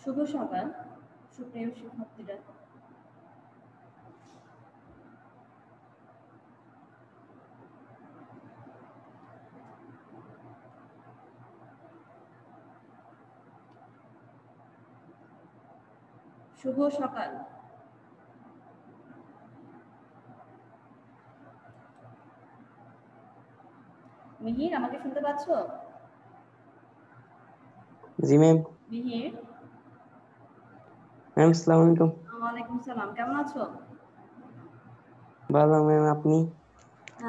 শুভ সকাল সুপ্রিয় শিক্ষার্থীরা। শুভ সকাল। মিহির, আমাকে শুনতে পাচ্ছ? জি ম্যাম। মিহির, ম্যাম আসসালামু আলাইকুম। ওয়ালাইকুম সালাম, কেমন আছো? ভালো ম্যাম, আপনি?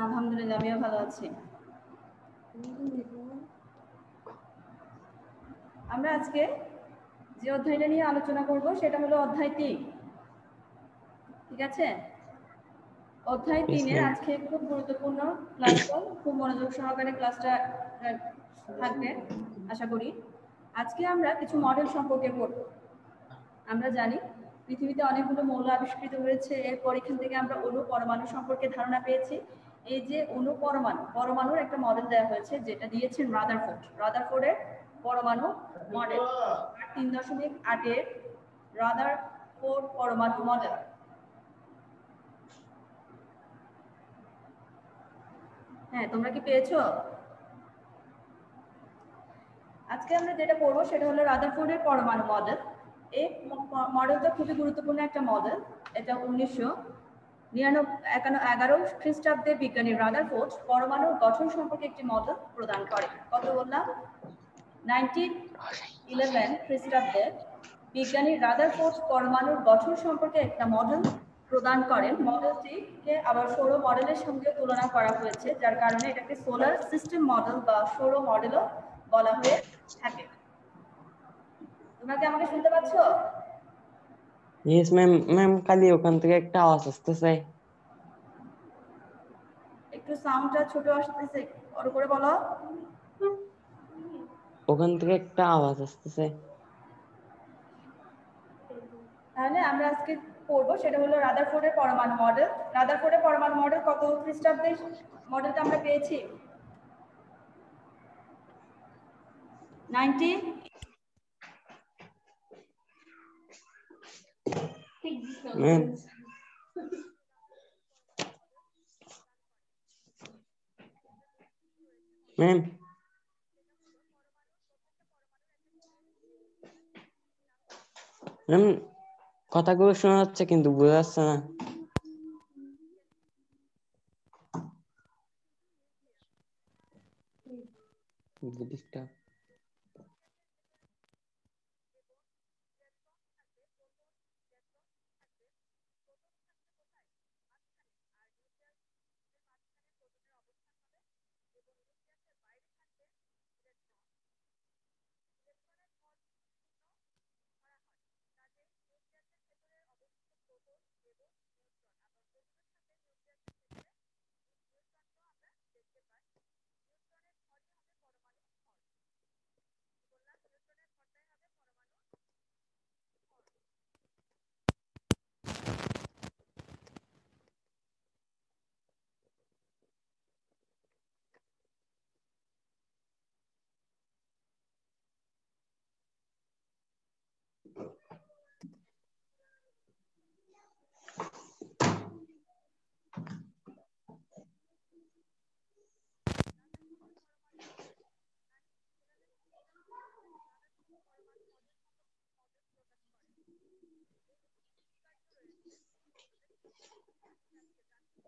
আলহামদুলিল্লাহ, আমিও ভালো আছি। আমরা আজকে যে অধ্যায়টা নিয়ে আলোচনা করব সেটা হলো অধ্যায় 3। ঠিক আছে? অধ্যায় 3-এর আজকে খুব গুরুত্বপূর্ণ ক্লাসটা, খুব মনোযোগ সহকারে ক্লাসটা থাকবে আশা করি। আজকে আমরা কিছু মডেল সম্পর্কে পড়ব। আমরা জানি পৃথিবীতে অনেকগুলো মৌল আবিষ্কৃত হয়েছে, এরপর এখান থেকে আমরা অণু পরমাণু সম্পর্কে ধারণা পেয়েছি। এই যে অণু পরমাণুর একটা মডেল দেওয়া হয়েছে, যেটা দিয়েছেন রাদারফোর্ডের পরমাণু মডেল 3.8-এর রাদারফোর্ড পরমাণু মডেল। হ্যাঁ, তোমরা কি পেয়েছো? আজকে আমরা যেটা পড়বো সেটা হলো রাদারফোর্ডের পরমাণু মডেল। এই মডেলটা খুবই গুরুত্বপূর্ণ একটা মডেল। এটা 1911 খ্রিস্টাব্দে বিজ্ঞানী রাদারফোর্ড পরমাণুর গঠন সম্পর্কে একটি মডেল প্রদান করে। কত বললাম? 1911 খ্রিস্টাব্দে বিজ্ঞানী রাদারফোর্ড পরমাণুর গঠন সম্পর্কে একটা মডেল প্রদান করেন। মডেলটিকে আবার সৌর মডেলের সঙ্গে তুলনা করা হয়েছে, যার কারণে এটাকে সোলার সিস্টেম মডেল বা সৌর মডেলও বলা হয়ে থাকে। তোমরা কি আমাকে শুনতে পাচ্ছ? Yes ma'am. ম্যাম খালি ওখান থেকে একটা আওয়াজ আসতেছে। একটু সাউন্ডটা ছোট আসতেছে, বড় করে বলো। ওখান থেকে একটা আওয়াজ আসতেছে। তাহলে আমরা আজকে পড়বো সেটা হলো রাদারফোর্ডের পরমাণু মডেল। রাদারফোর্ডের পরমাণু মডেল কত খ্রিস্টাব্দে মডেলটা আমরা পেয়েছি? 90 ম্যাম ম্যাম ম্যাম কথাগুলো শোনা যাচ্ছে কিন্তু বোঝা যাচ্ছে না। ডিস্টার্ব।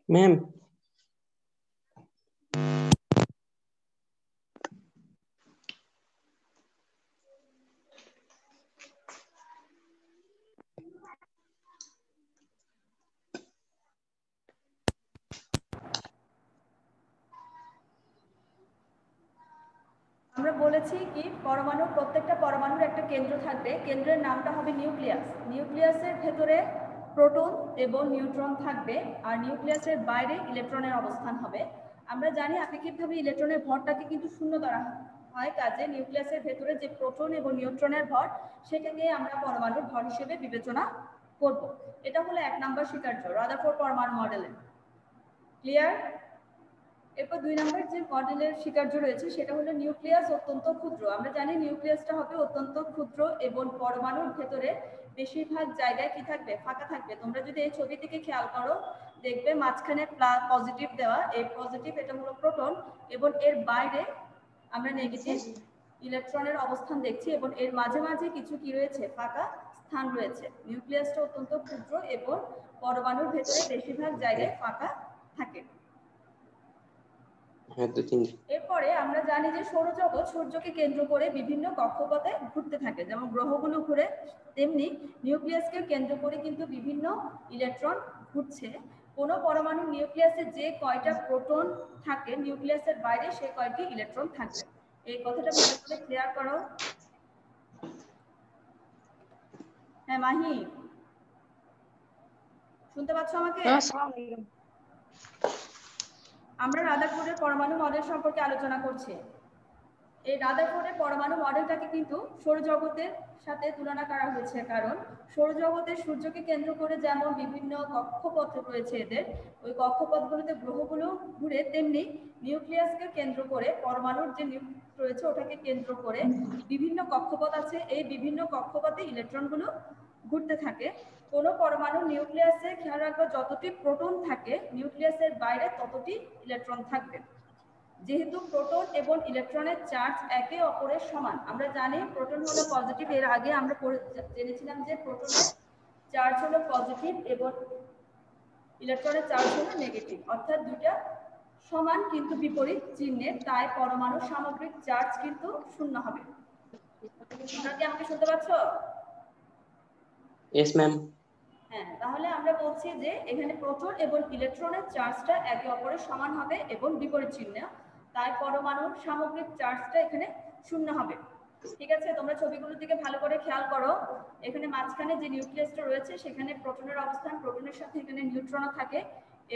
ম্যাম আমরা বলেছি কি প্রত্যেকটা পরমাণুর একটা কেন্দ্র থাকবে, কেন্দ্রের নামটা হবে নিউক্লিয়াস। নিউক্লিয়াসের ভেতরে প্রোটন এবং নিউট্রন থাকবে, আর নিউক্লিয়াসের বাইরে ইলেকট্রনের অবস্থান হবে। আমরা জানি আপেক্ষিকভাবে ইলেকট্রনের ভরটাকে কিন্তু শূন্য ধরা হয়, কাজে নিউক্লিয়াসের ভেতরে যে প্রোটন এবং নিউট্রনের ভর সেটাকে আমরা পরমাণুর ভর হিসেবে বিবেচনা করব। এটা হলো 1 নম্বর স্বীকার্য রাদারফোর্ড পরমাণু মডেলে। ক্লিয়ার? এরপর 2 নম্বর যে মডেলের স্বীকার্য রয়েছে সেটা হলো নিউক্লিয়াস অত্যন্ত ক্ষুদ্র। আমরা জানি নিউক্লিয়াসটা হবে অত্যন্ত ক্ষুদ্র এবং পরমাণুর ভেতরে বেশিরভাগ জায়গায় কি থাকবে, ফাঁকা থাকবে। তোমরা যদি এই ছবি থেকে খেয়াল করো দেখবে মাঝখানে পজিটিভ দেওয়া, এই পজিটিভ এটা হলো প্রোটন এবং এর বাইরে আমরা নেগেটিভ ইলেকট্রনের অবস্থান দেখছি এবং এর মাঝে মাঝে কিছু কি রয়েছে, ফাঁকা স্থান রয়েছে। নিউক্লিয়াসটা অত্যন্ত ক্ষুদ্র এবং পরমাণুর ভেতরে বেশিরভাগ জায়গায় ফাঁকা থাকে। এরপরে আমরা জানি যে সৌরজগৎ সূর্যকে কেন্দ্র করে বিভিন্ন কক্ষপথে ঘুরতে থাকে। যেমন গ্রহগুলো ঘুরে তেমনি নিউক্লিয়াসকে কেন্দ্র করে কিন্তু বিভিন্ন ইলেকট্রন ঘুরছে। কোন পরমাণুর নিউক্লিয়াসে যে কয়টা প্রোটন থাকে নিউক্লিয়াসের বাইরে সে কয়টি ইলেকট্রন থাকবে। এই কথাটা ভালো করে ক্লিয়ার করো। হ্যাঁ মাহি, শুনতে পাচ্ছ আমাকে? আমরা রাদারফোর্ডের পরমাণু মডেল সম্পর্কে আলোচনা করছি। এই রাদারফোর্ডের পরমাণু মডেলটাকে কিন্তু সৌরজগতের সাথে তুলনা করা হয়েছে, কারণ সৌরজগতের সূর্যকে কেন্দ্র করে যেমন বিভিন্ন কক্ষপথ রয়েছে এদের, ওই কক্ষপথগুলোতে গ্রহগুলো ঘুরে তেমনি নিউক্লিয়াসকে কেন্দ্র করে পরমাণুর যে নিউক্লিয়াস রয়েছে ওটাকে কেন্দ্র করে বিভিন্ন কক্ষপথ আছে। এই বিভিন্ন কক্ষপথে ইলেকট্রনগুলো ঘুরতে থাকে। কোনো পরমাণু নিউক্লিয়াসে খেয়াল রাখবে যতটি প্রোটন থাকে নিউক্লিয়াসের বাইরে ততটি ইলেকট্রন থাকবে। যেহেতু প্রোটন এবং ইলেকট্রনের চার্জ একে অপরের সমান, আমরা জানি প্রোটন হলো পজিটিভ, এর আগে আমরা জেনেছিলাম যে প্রোটনের চার্জ হলো পজিটিভ এবং ইলেকট্রনের চার্জ হলো নেগেটিভ, অর্থাৎ দুইটা সমান কিন্তু বিপরীত চিহ্নের, তাই পরমাণুর সামগ্রিক চার্জ কিন্তু শূন্য হবে। তোমরা কি আমাকে শুনতে পাচ্ছ? Yes ma'am. হ্যাঁ, তাহলে আমরা বলছি যে এখানে প্রোটন এবং ইলেকট্রনের চার্জটা একে অপরের সমান হবে এবং বিপরীত চিহ্ন, তাই পরমাণুর সামগ্রিক চার্জটা এখানে শূন্য হবে। ঠিক আছে, তোমরা ছবিগুলোর দিকে ভালো করে খেয়াল করো। এখানে মাঝখানে যে নিউক্লিয়াসটা রয়েছে সেখানে প্রোটনের অবস্থান, প্রোটনের সাথে এখানে নিউট্রনও থাকে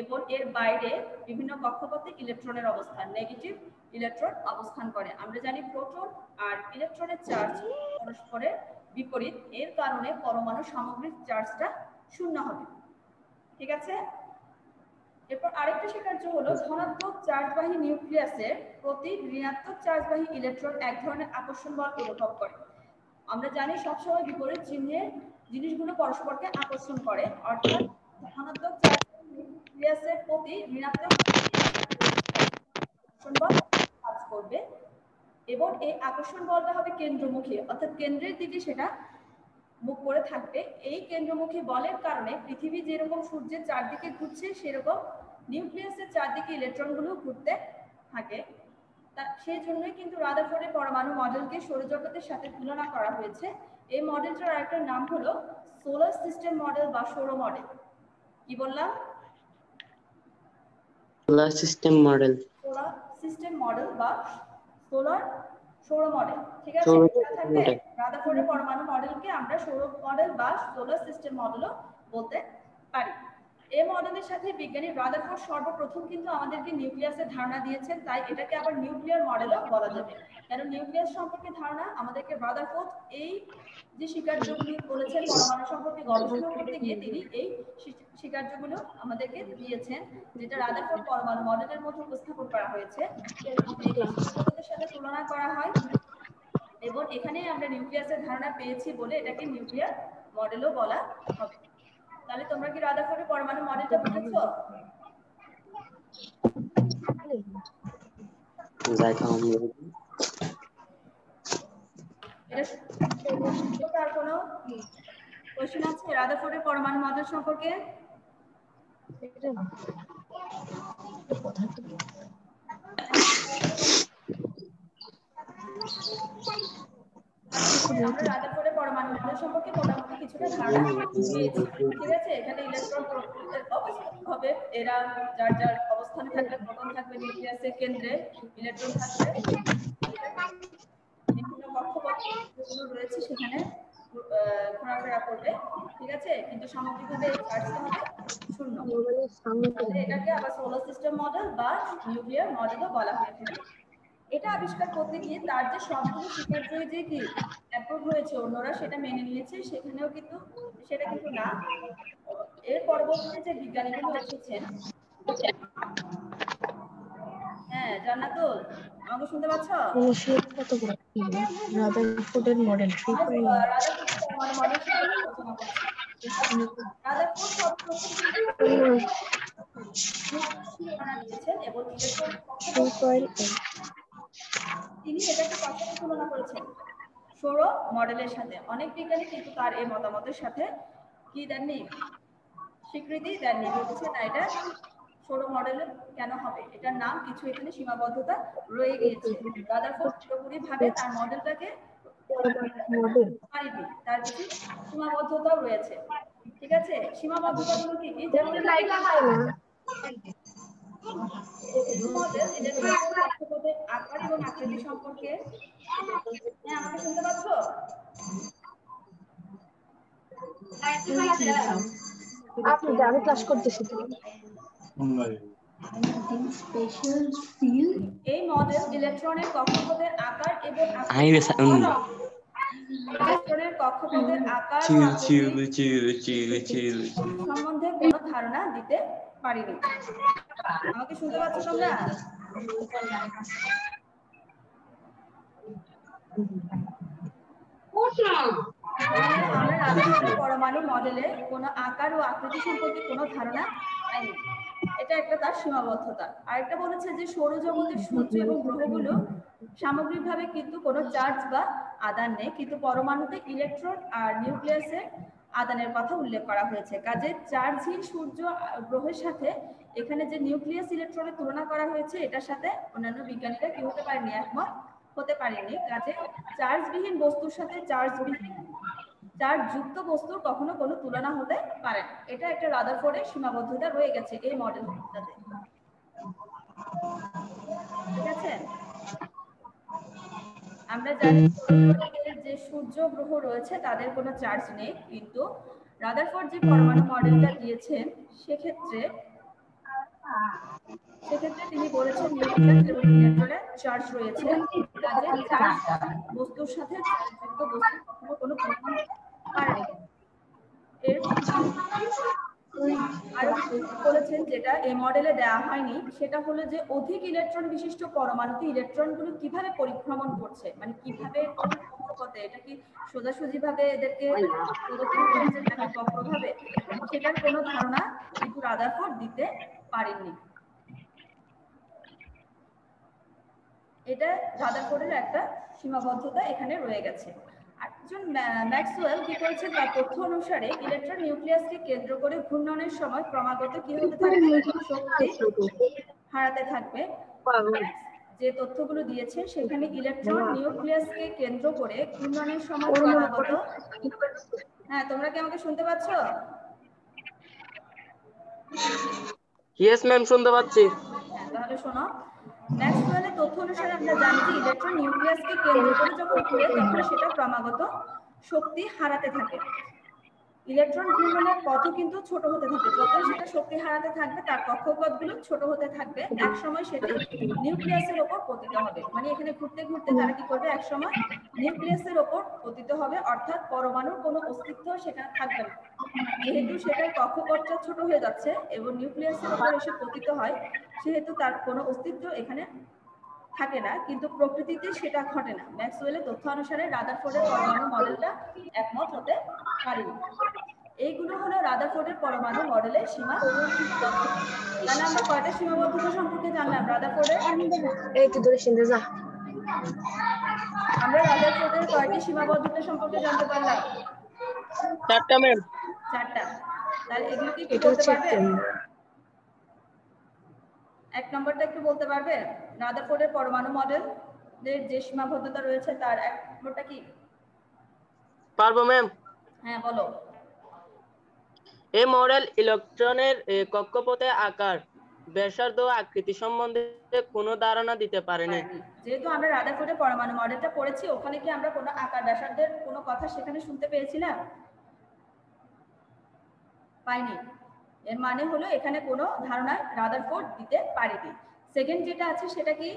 এবং এর বাইরে বিভিন্ন কক্ষপথে ইলেকট্রনের অবস্থান, নেগেটিভ ইলেকট্রন অবস্থান করে। আমরা জানি প্রোটন আর ইলেকট্রনের চার্জ পরস্পরের বিপরীত, এর কারণে পরমাণুর সামগ্রিক চার্জটা শূন্য হবে। ঠিক আছে, এরপর আরেকটা স্বীকার্য হলো ধনাত্মক চার্জবাহী নিউক্লিয়াসের প্রতি ঋণাত্মক চার্জবাহী ইলেকট্রন এক ধরনের আকর্ষণ বল অনুভব করে। আমরা জানি সবসময় বিপরীত চিহ্নের জিনিসগুলো পরস্পরকে আকর্ষণ করে, অর্থাৎ ধনাত্মক চার্জবাহী নিউক্লিয়াসের প্রতি ঋণাত্মক আকর্ষণ বল কাজ করবে এবং এই আকর্ষণ বলটা হবে কেন্দ্রমুখী, অর্থাৎ কেন্দ্রের দিকে সেটা মুখ করে থাকবে। এই কেন্দ্রমুখী বলের কারণে পৃথিবী যেরকম সূর্যের চারদিকে ঘুরছে সেরকম নিউক্লিয়াসের চারদিকে ইলেকট্রনগুলো ঘুরতে থাকে। সেই জন্যই কিন্তু রাদারফোর্ডের পরমাণু মডেলকে সৌরজগতের সাথে তুলনা করা হয়েছে। এই মডেলটার আরেকটা নাম হলো সোলার সিস্টেম মডেল বা সৌর মডেল। কি বললাম? Solar system model. Solar system model বা সৌর মডেল। ঠিক আছে, এটা থাকবে রাদারফোর্ডের পরমাণু মডেলকে আমরা সৌর মডেল বা সোলার সিস্টেম মডেলও বলতে পারি। এই মডেলের সাথে বিজ্ঞানী রাদারফোর্ড সর্বপ্রথম কিন্তু আমাদেরকে নিউক্লিয়াসের ধারণা দিয়েছেন, তাই এটাকে আবার নিউক্লিয়ার মডেলও বলা যাবে। কারণ নিউক্লিয়াস সম্পর্কে ধারণা আমাদেরকে রাদারফোর্ড এই যে স্বীকার্যগুলো বলেছেন পরমাণু সম্পর্কে গবেষণা করতে গিয়ে তিনি এই স্বীকার্যগুলো আমাদেরকে দিয়েছেন, যেটা রাদারফোর্ড পরমাণু মডেলের মধ্যে উপস্থাপন করা হয়েছে এবং এই স্বীকার্যগুলোর সাথে তুলনা করা হয় এবং এখানে আমরা নিউক্লিয়াসের ধারণা পেয়েছি বলে এটাকে নিউক্লিয়ার মডেলও বলা হবে। তাহলে তোমরা কি রাদারফোর্ডের পরমাণু মডেলটা বুঝেছো? এটা আর কোনো কোশ্চেন আছে রাদারফোর্ডের পরমাণু মডেল সম্পর্কে? আমরা রাদারফোর্ডের পরমাণু মডেল সম্পর্কে মোটামুটি কিছুটা ধারণা পেয়েছি। ঠিক আছে, এখানে ইলেকট্রন অবস্থান হবে, এরা যার যার অবস্থানে থাকলে প্রোটন থাকবে নিউক্লিয়াসের কেন্দ্রে, ইলেকট্রন থাকবে বিভিন্ন কক্ষপথগুলো রয়েছে সেখানে ঘোরাফেরা করবে। ঠিক আছে, কিন্তু সামগ্রিকভাবে এই চার্জটা হবে শূন্য। তাহলে এটাকে আবার সোলার সিস্টেম মডেল বা নিউক্লিয়ার মডেলও বলা হয়ে থাকে। এটা আবিষ্কার করতে গিয়ে তার যে সবগুলো স্বীকার্য যে কি অ্যাপ্রুভ হয়েছে অন্যরা সেটা মেনে নিয়েছে, সেখানেও কিন্তু সেটা কিন্তু না। এর পরবর্তীতে যে বিজ্ঞানীগুলো এসেছেন হ্যাঁ জান্নাতুল, আমাকে শুনতে পাচ্ছ? রাদারফোর্ডের মডেল 3.9 রাদারফোর্ডের পরমাণু মডেল সম্পর্কে আলোচনা করছি। রাদারফোর্ড সর্বপ্রথম কিন্তু ধারণা দিয়েছেন এবং ইলেকট্রন কক্ষপথ তিনি এটাকে কার সাথে তুলনা করেছেন? সৌর মডেলের সাথে। অনেক বিজ্ঞানী কিন্তু তার এই মতামতের সাথে কি দেননি, স্বীকৃতি দেননি, বলছে না এটা সৌর মডেল কেন হবে, এটার নাম কিছু এখানে সীমাবদ্ধতা রয়ে গিয়েছে। রাদারফোর্ড পুরোপুরি ভাবে তার মডেলটাকে পারেনি, তার কিছু সীমাবদ্ধতাও রয়েছে। ঠিক আছে, সীমাবদ্ধতাগুলো কি কি? যেমন মডেল ইলেকট্রনের কক্ষপথের আকার এবং আকৃতি সম্পর্কে। হ্যাঁ আমাকে শুনতে পাচ্ছ? আপনি আমি ক্লাস করতেছি তো। এই মডেল ইলেকট্রনের কক্ষপথের আকার এবং ইলেকট্রনের কক্ষপথের আকার ও আকৃতি সম্বন্ধে কোনো ধারণা দিতে পারিনি। আমাকে শুনতে পাচ্ছ তোমরা? আমরা রাদারফোর্ডের পরমাণু মডেলে কোনো আকার ও আকৃতি সম্পর্কে কোনো ধারণা পাইনি, এটা একটা তার সীমাবদ্ধতা। আরেকটা বলেছে যে সৌরজগতের সূর্য এবং গ্রহগুলো সামগ্রিকভাবে কিন্তু কোনো চার্জ বা আদান নেই, কিন্তু পরমাণুতে ইলেকট্রন আর নিউক্লিয়াসের আদানের কথা উল্লেখ করা হয়েছে। কাজে চার্জহীন সূর্য গ্রহের সাথে এখানে যে নিউক্লিয়াস ইলেকট্রনের তুলনা করা হয়েছে এটার সাথে অন্যান্য বিজ্ঞানীরা কি হতে পারেনি, একমত হতে পারেনি। কাজে চার্জবিহীন বস্তুর সাথে চার্জ যুক্ত বস্তুর কখনো কোনো তুলনা হতে পারে না। এটা একটা রাদারফোর্ডের সীমাবদ্ধতা রয়ে গেছে এই মডেলটাতে। ঠিক আছে, আমরা জানি সৌরজগতের যে সূর্য গ্রহ রয়েছে তাদের কোনো চার্জ নেই, কিন্তু রাদারফোর্ড যে পরমাণু মডেলটা দিয়েছেন সেক্ষেত্রে তিনি বলেছেন নিউক্লিয়াস এবং ইলেকট্রনের চার্জ রয়েছে। কাজে চার্জ বস্তুর সাথে চার্জযুক্ত বস্তু কখনো কোনো তুলনা হতে পারে না। এর আরো বলেছেন যেটা এই মডেলে দেওয়া হয়নি, সেটা হলো যে অধিক ইলেকট্রন বিশিষ্ট পরমাণুতে ইলেকট্রনগুলো কিভাবে পরিভ্রমণ করছে, মানে কিভাবে কোন কক্ষপথে, এটা কি সোজাসুজি ভাবে এদেরকে প্রদক্ষিণ করছে নাকি বক্রভাবে, সেটার কোনো ধারণা কিন্তু রাদারফোর্ড দিতে পারেননি। এটা রাদারফোর্ডের একটা সীমাবদ্ধতা এখানে রয়ে গেছে। একজন ম্যাক্সওয়েল কি করেছেন, তার তথ্য অনুসারে ইলেকট্রন নিউক্লিয়াসকে কেন্দ্র করে ঘূর্ণনের সময় ক্রমাগত কি হতে থাকবে, শক্তি হারাতে থাকবে। যে তথ্যগুলো দিয়েছে সেখানে ইলেকট্রন নিউক্লিয়াসকে কেন্দ্র করে ঘূর্ণনের সময় ক্রমাগত, হ্যাঁ তোমরা কি আমাকে শুনতে পাচ্ছ? ইয়েস ম্যাম শুনতে পাচ্ছি। হ্যাঁ তাহলে শোনো, ম্যাক্সওয়েলের তথ্য অনুসারে আমরা জানি যে ইলেকট্রন নিউক্লিয়াসকে কেন্দ্র করে যখন ঘুরে তখন সেটা ক্রমাগত শক্তি হারাতে থাকে। ইলেকট্রন ঘূর্ণনের পথও কিন্তু ছোট হতে থাকে, যতই সেটা শক্তি হারাতে থাকবে তার কক্ষপথগুলো ছোট হতে থাকবে, এক সময় সেটি নিউক্লিয়াসের ওপর পতিত হবে। মানে এখানে ঘুরতে ঘুরতে তারা কি করবে, এক সময় নিউক্লিয়াসের ওপর পতিত হবে, অর্থাৎ পরমাণুর কোনো অস্তিত্ব সেখানে থাকবে না। যেহেতু সেটার কক্ষপথটা ছোট হয়ে যাচ্ছে এবং নিউক্লিয়াসের ওপর এসে পতিত হয়, সেহেতু তার কোনো অস্তিত্ব এখানে থাকে না, কিন্তু প্রকৃতিতে সেটা ঘটে না। ম্যাক্সওয়েলের তথ্য অনুসারে রাদারফোর্ডের পরমাণু মডেলটা একমত হতে পারেনি। এইগুলো হলো রাদারফোর্ডের পরমাণু মডেলের সীমাবদ্ধতা। তাহলে আমরা কয়টা সীমাবদ্ধতা সম্পর্কে জানলাম রাদারফোর্ডের? এই তো ধরে শুনতে যা। আমরা রাদারফোর্ডের কয়টি সীমাবদ্ধতা সম্পর্কে জানতে পারলাম? চারটা ম্যাম। চারটা। তাহলে এগুলো কি বলতে পারবে? এক নম্বরটা একটু বলতে পারবে? রাদারফোর্ডের পরমাণু মডেলের যে সীমাবদ্ধতা রয়েছে তার এক নম্বরটা কি? পারবো ম্যাম। হ্যাঁ বলো। এই মডেল ইলেকট্রনের কক্ষপথে আকার, ব্যাসার্ধ ও আকৃতি সম্বন্ধে কোনো ধারণা দিতে পারেনি। যেহেতু আমরা রাদারফোর্ডের পরমাণু মডেলটা পড়েছি, ওখানে কি আমরা কোনো আকার ব্যাসার্ধের কোনো কথা সেখানে শুনতে পেয়েছিলাম? পাইনি। এর মানে হলো এখানে কোনো ধারণা রাদারফোর্ড দিতে পারেনি। সেকেন্ড যেটা আছে সেটা কি?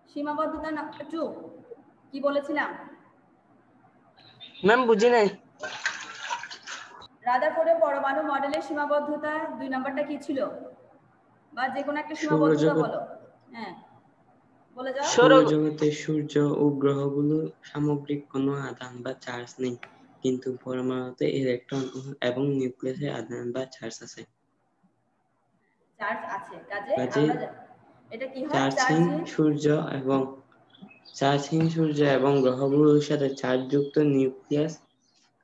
সীমাবদ্ধতা নাম্বার 2 কি বলেছিলাম ম্যাম? বুঝি নাই। রাদারফোর্ডের পরমাণু মডেলের সীমাবদ্ধতা 2 নাম্বারটা কি ছিল? বা যে কোনো একটা সীমাবদ্ধতা সৌরজগৎ বলো। হ্যাঁ বলে যাও। সৌরজগতে সূর্য ও গ্রহগুলো সামগ্রিক কোনো আধান বা চার্জ নেই, কিন্তু পরমাণুতে ইলেকট্রন এবং নিউক্লিয়াসে আধান বা চার্জ আছে। চার্জ আছে, কাজে কাজে আমরা এটা কি হয়, চার্জহীন সূর্য এবং গ্রহগুলোর সাথে চার্জযুক্ত নিউক্লিয়াস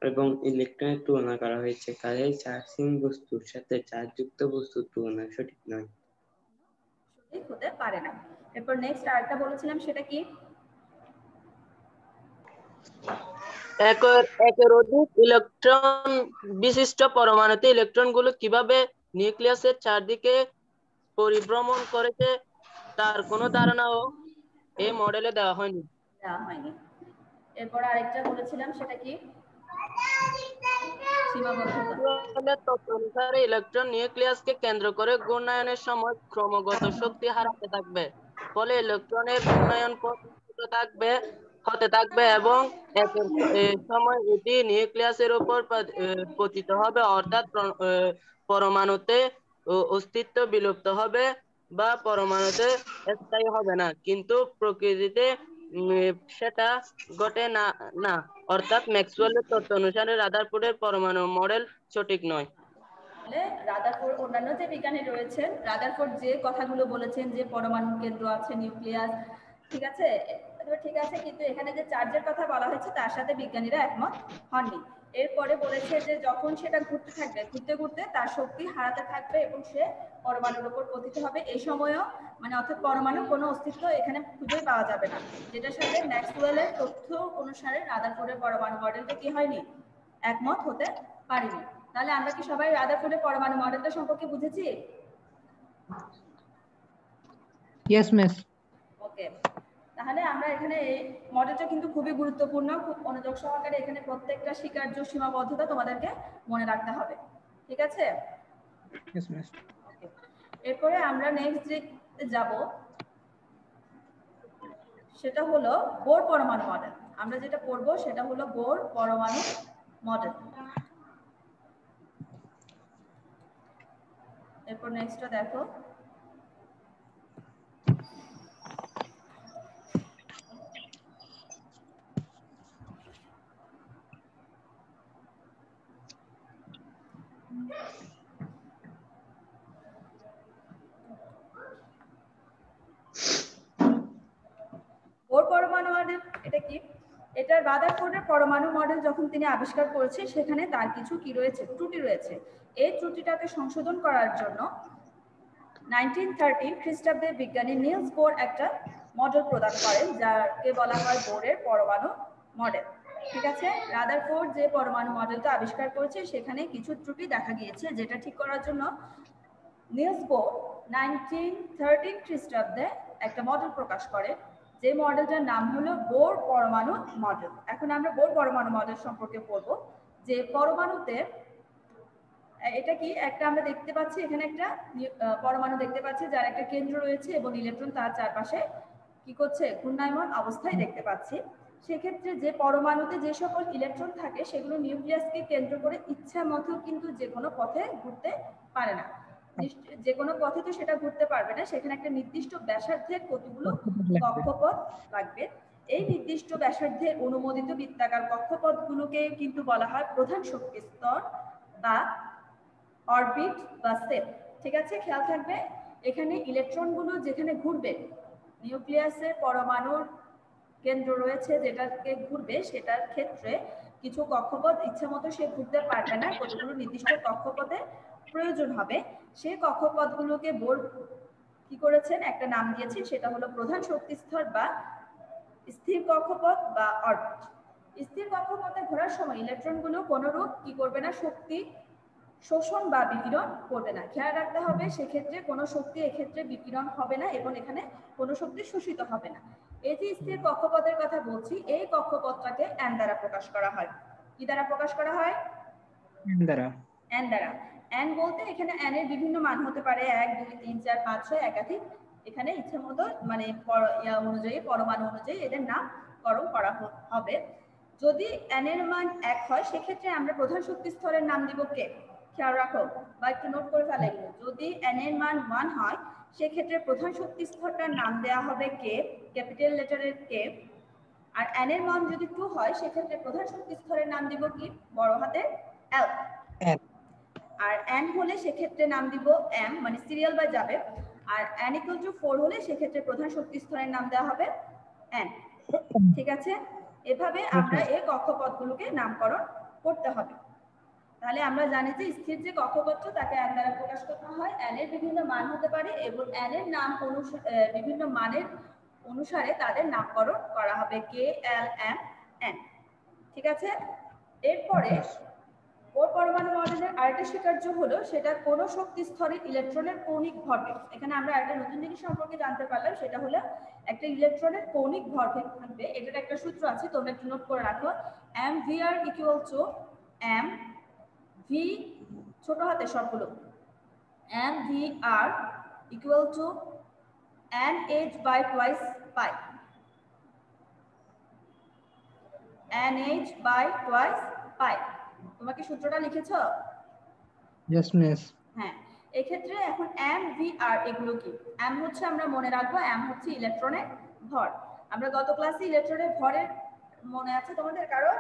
এবং ইলেকট্রনের তুলনা করা হয়েছে। কাজেই চার্জহীন বস্তুর সাথে চার্জযুক্ত বস্তুর তুলনা সঠিক নয়। সঠিক হতে পারে না। এরপর নেক্সট আরেকটা বলেছিলাম, সেটা কি? একের অধিক ইলেকট্রন বিশিষ্ট পরমাণুতে ইলেকট্রনগুলো কিভাবে নিউক্লিয়াসের চারদিকে পরিভ্রমণ করেছে তার কোনো ধারণাও এই মডেলে দেওয়া হয়নি। এরপর আরেকটা বলেছিলাম, সেটা কি? সীমাবদ্ধতা। তত্ত্ব অনুসারে ইলেকট্রন নিউক্লিয়াসকে কেন্দ্র করে ঘূর্ণায়নের সময় ক্রমাগত শক্তি হারাতে থাকবে, ফলে ইলেকট্রনের ঘূর্ণায়ন হতে থাকবে এবং একের সময় এটি নিউক্লিয়াসের উপর পতিত হবে, অর্থাৎ পরমাণুতে অস্তিত্ব বিলুপ্ত হবে বা পরমাণুতে স্থায়ী হবে না। কিন্তু প্রকৃতিতে সেটা ঘটে না। অর্থাৎ ম্যাক্সওয়েলের তত্ত্ব অনুসারে রাদারফোর্ডের পরমাণু মডেল সঠিক নয়। রাদারফোর্ড, অন্যান্য যে বিজ্ঞানী রয়েছেন, রাদারফোর্ড যে কথাগুলো বলেছেন যে পরমাণু কেন্দ্র আছে, নিউক্লিয়াস, ঠিক আছে, ঠিক আছে, কিন্তু এখানে যে চার্জের কথা বলা হয়েছে তার সাথে বিজ্ঞানীরা একমত হননি। এরপরে বলেছে যে যখন সেটা ঘুরতে থাকবে, ঘুরতে ঘুরতে তার শক্তি হারাতে থাকবে এবং সে পরমাণুর উপর পতিত হবে। এই সময়ও মানে অর্থাৎ পরমাণুর কোনো অস্তিত্ব এখানে খুঁজেই পাওয়া যাবে না, যেটার সাথে ম্যাক্সওয়েলের তথ্য অনুসারে রাদারফোর্ডের পরমাণু মডেলটা কি হয়নি, একমত হতে পারেনি। তাহলে আমরা কি সবাই রাদারফোর্ডের পরমাণু মডেলটা সম্পর্কে বুঝেছি? Yes miss. ওকে, তাহলে আমরা এখানে এই মডেলটা কিন্তু খুবই গুরুত্বপূর্ণ, খুব মনোযোগ সহকারে এখানে প্রত্যেকটা স্বীকার্য সীমাবদ্ধতা তোমাদেরকে মনে রাখতে হবে, ঠিক আছে? Yes miss. ওকে, এরপরে আমরা নেক্সট যে যাব সেটা হলো বোর পরমাণু মডেল। আমরা যেটা পড়ব সেটা হলো বোর পরমাণু মডেল। এরপর নেক্সটটা দেখো, বোর পরমাণু মডেল এটা কি? এটা রাদারফোর্ডের পরমাণু মডেল যখন তিনি আবিষ্কার করেছে সেখানে তার কিছু কি রয়েছে, ত্রুটি রয়েছে। এই ত্রুটিটাকে সংশোধন করার জন্য 1913 খ্রিস্টাব্দে বিজ্ঞানী নিলস বোর একটা মডেল প্রদান করেন, যাকে বলা হয় বোরের পরমাণু মডেল। ঠিক আছে, রাদারফোর্ড যে পরমাণু মডেলটা আবিষ্কার করেছে সেখানে কিছু ত্রুটি দেখা গিয়েছে, যেটা ঠিক করার জন্য নিলস বোর 1913 খ্রিস্টাব্দে একটা মডেল প্রকাশ করে, যে মডেলটার নাম হলো বোর পরমাণু মডেল। এখন আমরা বোর পরমাণু মডেল সম্পর্কে পড়বো, যে পরমাণুতে এটা কি একটা আমরা দেখতে পাচ্ছি, এখানে একটা পরমাণু দেখতে পাচ্ছি যার একটা কেন্দ্র রয়েছে এবং ইলেকট্রন তার চারপাশে কি করছে, ঘূর্ণায়মান অবস্থায় দেখতে পাচ্ছি। সেক্ষেত্রে যে পরমাণুতে যে সকল ইলেকট্রন থাকে সেগুলো নিউক্লিয়াসকে কেন্দ্র করে ইচ্ছা মতো কিন্তু যে কোনো পথে ঘুরতে পারে না। যে কোনো পথে তো সেটা ঘুরতে পারবে না, সেখানে একটা নির্দিষ্ট ব্যাসার্ধের কতগুলো কক্ষপথ লাগবে। এই নির্দিষ্ট ব্যাসার্ধের অনুমোদিত বৃত্তাকার কক্ষপথগুলোকে কিন্তু বলা হয় প্রধান শক্তি স্তর বা অরবিট বা সেল। ঠিক আছে, খেয়াল থাকবে এখানে ইলেকট্রনগুলো যেখানে ঘুরবে, নিউক্লিয়াসের পরমাণুর কেন্দ্র রয়েছে যেটাকে ঘুরবে, সেটার ক্ষেত্রে কিছু কক্ষপথ ইচ্ছামতো সে ঘুরতে পারবে না, কতগুলো নির্দিষ্ট কক্ষপথের প্রয়োজন হবে। সেই কক্ষপথগুলোকে বোর কি করেছেন, একটা নাম দিয়েছেন, সেটা হলো প্রধান শক্তি স্তর বা স্থির কক্ষপথ বা অরবিট। স্থির কক্ষপথে ঘোরার সময় ইলেকট্রনগুলো কোনরূপ কি করবে না, শক্তি শোষণ বা বিকিরণ করবে না। খেয়াল রাখতে হবে সেক্ষেত্রে কোনো শক্তি এক্ষেত্রে বিকিরণ হবে না এবং এখানে কোনো শক্তি শোষিত হবে না। এই যে স্থির কক্ষপথের কথা বলছি, এই কক্ষপথটাকে এন দ্বারা প্রকাশ করা হয়। কি দ্বারা প্রকাশ করা হয়? এন দ্বারা। এন দ্বারা। এন বলতে এখানে এন এর বিভিন্ন মান হতে পারে, 1 2 3 4 5 6 একাধিক। এখানে ইচ্ছা মতো মানে অনুযায়ী পরমাণু অনুযায়ী এদের নামকরণ করা হবে। যদি এন এর মান 1 হয় সেক্ষেত্রে আমরা প্রধান শক্তি স্তরের নাম দিব কে। খেয়াল রাখো বা একটু নোট করে ফেলে এগুলো। যদি n এর মান 1 হয় সেক্ষেত্রে প্রধান শক্তি স্তরটার নাম দেওয়া হবে কে, ক্যাপিটাল লেটারের কে। আর n এর মান যদি 2 হয় সেক্ষেত্রে প্রধান শক্তি স্তরের নাম দিব কি, বড় হাতের L। আর n হলে সেক্ষেত্রে নাম দিব m, মানে সিরিয়াল বাই যাবে। আর n = 4 হলে সেক্ষেত্রে প্রধান শক্তি স্তরের নাম দেওয়া হবে n। ঠিক আছে, এভাবে আমরা এই কক্ষপথগুলোকে নামকরণ করতে হবে। তাহলে আমরা জানি যে স্থির যে কক্ষপথ তাকে n দ্বারা প্রকাশ করতে হয়। n এর বিভিন্ন মান হতে পারে এবং n এর নাম বিভিন্ন মানের অনুসারে তাদের নামকরণ করা হবে কে, এল, এম, এন। ঠিক আছে, এরপরে ওর পরমাণু মডেলের আরেকটা স্বীকার্য হলো সেটা কোন শক্তি স্তরে ইলেকট্রনের কৌণিক ভরবেগ। এখানে আমরা একটা নতুন জিনিস সম্পর্কে জানতে পারলাম, সেটা হলো একটা ইলেকট্রনের কৌণিক ভরবেগ থাকবে। এটার একটা সূত্র আছে, তোমরা একটু নোট করে রাখো। mvr = m v, ছোট হাতে সবগুলো, mvr = nh by twice pi, nh by twice pi। তোমরা কি সূত্রটা লিখেছো? Yes, miss. হ্যাঁ, এই ক্ষেত্রে এখন m v r এগুলো কি? m হচ্ছে, আমরা মনে রাখবো m হচ্ছে ইলেকট্রনের ভর। আমরা গত ক্লাসে ইলেকট্রনের ভরের মনে আছে তোমাদের কারো?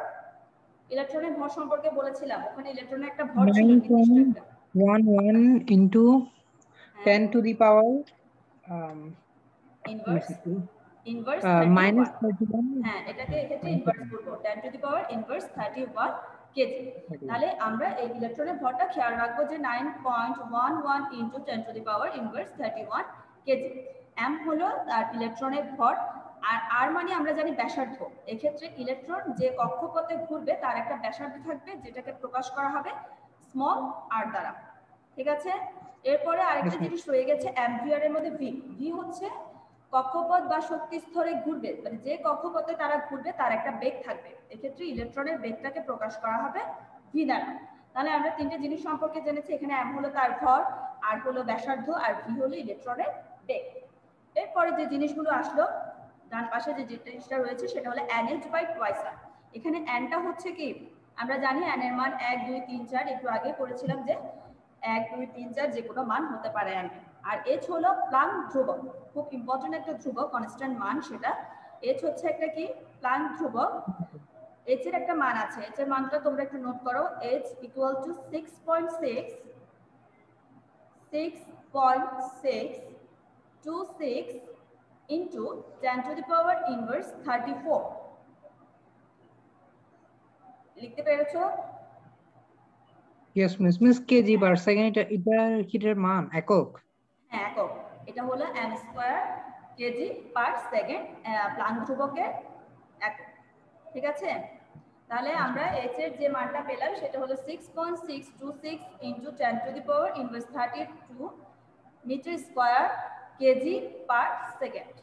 ইলেকট্রনের ভর সম্পর্কে বলেছিলাম, ওখানে ইলেকট্রনের একটা ভর ছিল নির্দিষ্ট একটা। 9.11 into 10 to the power inverse minus 31। 31. হ্যাঁ, এটাকে এক্ষেত্রে ইনভার্স করব, 10 to the power inverse 31 KG. তাহলে আমরা এই ইলেকট্রনের ভরটা খেয়াল রাখবো যে 9.11 into 10 to the power inverse 31 KG. m হলো তার ইলেকট্রনের ভর, আর r মানে আমরা জানি ব্যাসার্ধ। এক্ষেত্রে ইলেকট্রন যে কক্ষপথে ঘুরবে তার একটা ব্যাসার্ধ থাকবে, যেটাকে প্রকাশ করা হবে স্মল r দ্বারা। ঠিক আছে, এরপরে আরেকটা জিনিস রয়ে গেছে অ্যাম্পিয়ার এর মধ্যে v। v হচ্ছে কক্ষপথ বা শক্তি স্তরে ঘুরবে, মানে যে কক্ষপথে তারা ঘুরবে তার একটা বেগ থাকবে। এক্ষেত্রে ইলেকট্রনের বেগটাকে প্রকাশ করা হবে v দ্বারা। তাহলে আমরা তিনটে জিনিস সম্পর্কে জেনেছি, এখানে m হলো তার ভর, r হলো ব্যাসার্ধ, আর v হলো ইলেকট্রনের বেগ। এরপরে যে জিনিসগুলো আসলো, ডান পাশে যে জিনিসটা রয়েছে সেটা হলো nh by twice r। এখানে n টা হচ্ছে কি, আমরা জানি n এর মান 1 2 3 4, একটু আগে পড়েছিলাম যে 1 2 3 4 যে কোনো মান হতে পারে n। আর h হলো প্লাঙ্ক ধ্রুবক, খুব ইম্পর্টেন্ট একটা ধ্রুবক, কনস্ট্যান্ট মান সেটা। h হচ্ছে একটা কি, প্লাঙ্ক ধ্রুবক। h এর একটা মান আছে, h এর মানটা তোমরা একটু নোট করো। h = 6.26 into 10 to the power inverse 34। লিখতে পেরেছো? Yes, miss. Miss kg per second. এটা কিটার মান একক? হ্যাঁ, একক। এটা হলো m square KG per second, Planck ধ্রুবকের একক। ঠিক আছে, তাহলে আমরা h এর যে মানটা পেলাম সেটা হলো 6.626 into 10 to the power inverse 32 metre square KG per second.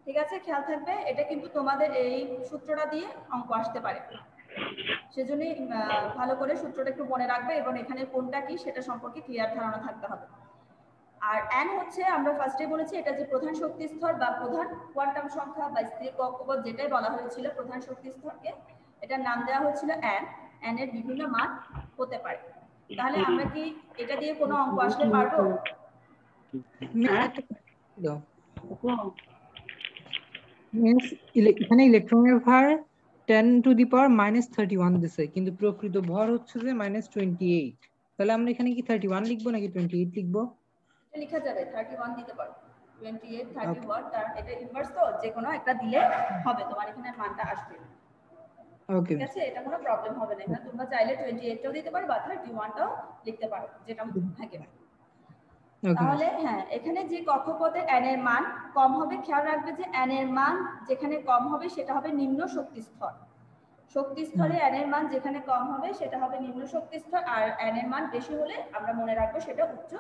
ঠিক আছে, খেয়াল থাকবে এটা কিন্তু তোমাদের এই সূত্রটা দিয়ে অঙ্ক আসতে পারে, সেজন্যই ভালো করে সূত্রটা একটু মনে রাখবে এবং এখানে কোনটা কি সেটা সম্পর্কে ক্লিয়ার ধারণা থাকতে হবে। আর n হচ্ছে, আমরা ফার্স্টে বলেছি এটা যে প্রধান শক্তি স্তর বা প্রধান কোয়ান্টাম সংখ্যা বা স্থির কক্ষপথ যেটাই বলা হয়েছিল প্রধান শক্তি স্তরকে, এটার নাম দেওয়া হয়েছিল n। n এর বিভিন্ন মান হতে পারে। তাহলে আমরা কি এটা দিয়ে কোনো অঙ্ক আসলে পারবো? মিস এখানে ইলেকট্রনের ভর 10 to the power -31 দিছে, কিন্তু প্রকৃত ভর হচ্ছে যে -28। তাহলে আমরা এখানে কি 31 লিখবো নাকি 28 লিখবো? এটা লেখা যাবে, 31 দিতে পারো, 28 31, তার এটা ইনভার্স তো, যে কোনো একটা দিলে হবে, তোমার এখানে মানটা আসবে। ওকে, ঠিক আছে, এটা কোনো প্রবলেম হবে না। এখানে তোমরা চাইলে 28 টাও দিতে পারো বা 31 টাও লিখতে পারো, যেটা থাকে। তাহলে হ্যাঁ, এখানে যে কক্ষপথে n এর মান কম হবে, খেয়াল রাখবে যে n এর মান যেখানে কম হবে সেটা হবে নিম্ন শক্তি স্তর। শক্তি স্তরে n এর মান যেখানে কম হবে সেটা হবে নিম্ন শক্তি স্তর, আর n এর মান বেশি হলে আমরা মনে রাখবো সেটা উচ্চ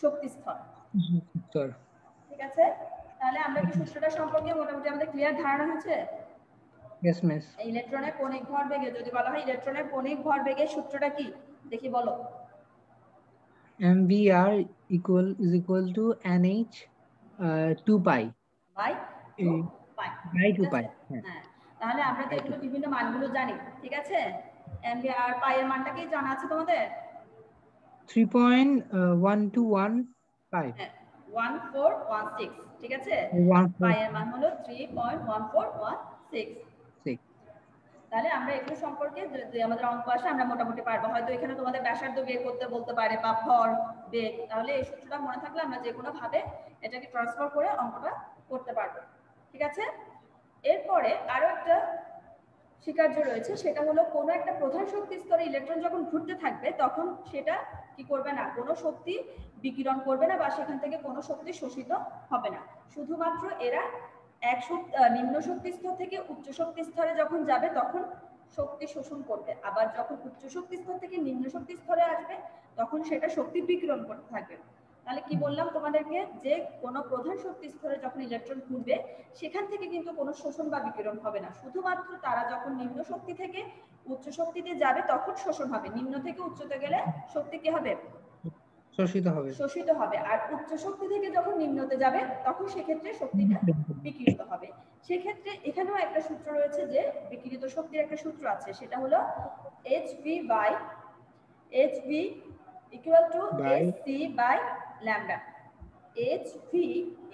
শক্তি স্তর। ঠিক আছে, তাহলে আমরা কি সূত্রটা সম্পর্কে মোটামুটি আমাদের ক্লিয়ার ধারণা হয়েছে? Yes miss. ইলেকট্রনের কৌণিক ভরবেগে যদি বলা হয় ইলেকট্রনের কৌণিক ভরবেগের সূত্রটা কি দেখি বলো। mvr is equal to nh 2 pi by 2 pi। হ্যাঁ, তাহলে আমরা তো এগুলো বিভিন্ন মানগুলো জানি। ঠিক আছে, mvr পাই এর মানটা কি জানা আছে তোমাদের? 3.1215 হ্যাঁ 1416 ঠিক আছে পাই এর মান হলো 3.1416 6 তাহলে আমরা এগুলো সম্পর্কে যদি আমাদের অঙ্ক আসে আমরা মোটামুটি পারবো হয়তো এখানে তোমাদের ব্যাসার্ধ বের করতে বলতে পারে বা ভর বেগ তাহলে এই সূত্রটা মনে থাকলে আমরা যে কোনো ভাবে এটাকে ট্রান্সফার করে অঙ্কটা করতে পারবো ঠিক আছে এরপরে আরো একটা স্বীকার্য রয়েছে সেটা হলো কোনো একটা প্রধান শক্তি স্তরে ইলেকট্রন যখন ঘুরতে থাকবে তখন সেটা কি করবে না কোনো শক্তি বিকিরণ করবে না বা সেখান থেকে কোনো শক্তি শোষিত হবে না শুধুমাত্র এরা নিম্ন শক্তি স্তর থেকে উচ্চ শক্তি স্তরে যখন যাবে তখন শক্তি শোষণ করবে আবার যখন উচ্চ শক্তি স্তর থেকে নিম্ন শক্তি স্তরে আসবে তখন সেটা শক্তি বিকিরণ করতে থাকবে তাহলে কি বললাম তোমাদেরকে যে কোনো প্রধান শক্তি স্তরে যখন ইলেকট্রন ঘুরবে সেখান থেকে কিন্তু কোনো শোষণ বা বিকিরণ হবে না শুধুমাত্র তারা যখন নিম্ন শক্তি থেকে উচ্চ শক্তিতে যাবে তখন শোষণ হবে নিম্ন থেকে উচ্চতে গেলে শক্তি কি হবে শোষিত হবে আর উচ্চ শক্তি থেকে যখন নিম্নতে যাবে তখন সেক্ষেত্রে শক্তিটা বিকিরিত হবে সেক্ষেত্রে এখানেও একটা সূত্র রয়েছে যে বিকিরিত শক্তির একটা সূত্র আছে সেটা হলো hv equal to hc by lambda hv